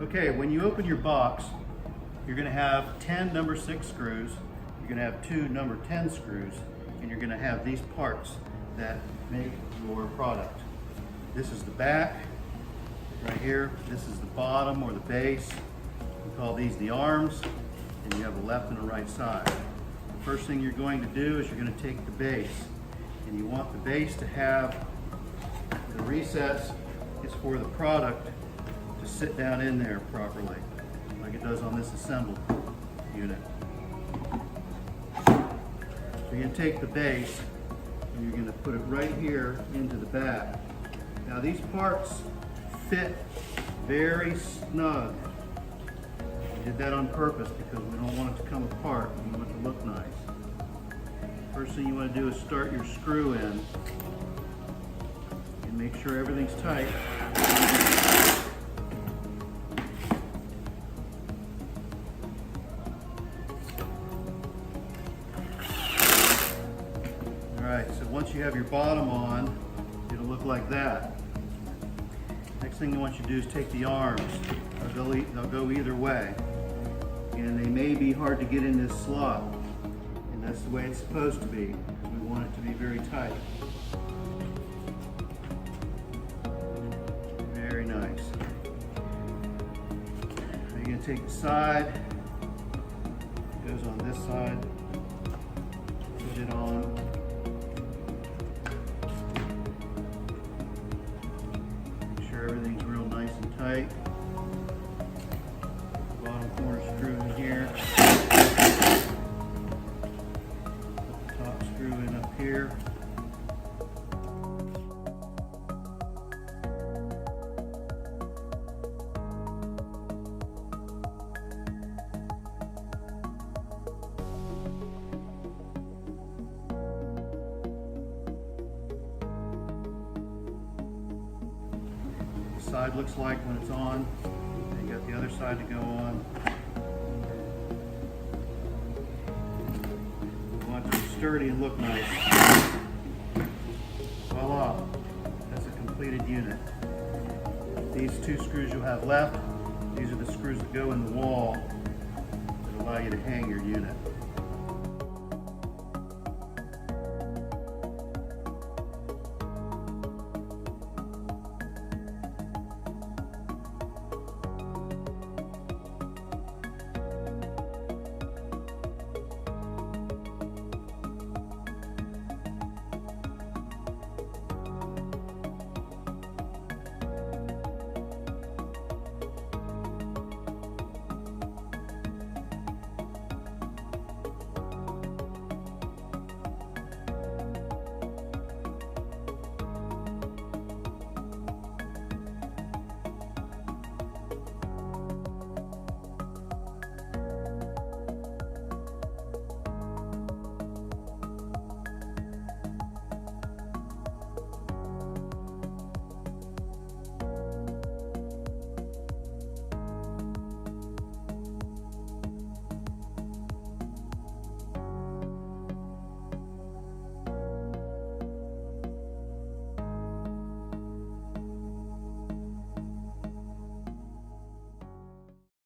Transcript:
Okay, when you open your box, you're going to have 10 number 6 screws, you're going to have 2 number 10 screws, and you're going to have these parts that make your product. This is the back, right here. This is the bottom or the base. We call these the arms, and you have a left and a right side. The first thing you're going to do is you're going to take the base, and you want the base to have the recess is for the product to sit down in there properly, like it does on this assembled unit. So you're going to take the base and you're going to put it right here into the back. Now these parts fit very snug. We did that on purpose because we don't want it to come apart. We want it to look nice. First thing you want to do is start your screw in and make sure everything's tight. Alright, so once you have your bottom on, it'll look like that. Next thing I want you to do is take the arms. They'll go either way. And they may be hard to get in this slot. And that's the way it's supposed to be. We want it to be very tight. Very nice. Now you're going to take the side. It goes on this side. Put it on. Everything's real nice and tight. Bottom corner screw in here. Put the top screw in up here. Side looks like when it's on. And you got the other side to go on. You want it to be sturdy and look nice. Voila, that's a completed unit. These 2 screws you'll have left, these are the screws that go in the wall that allow you to hang your unit.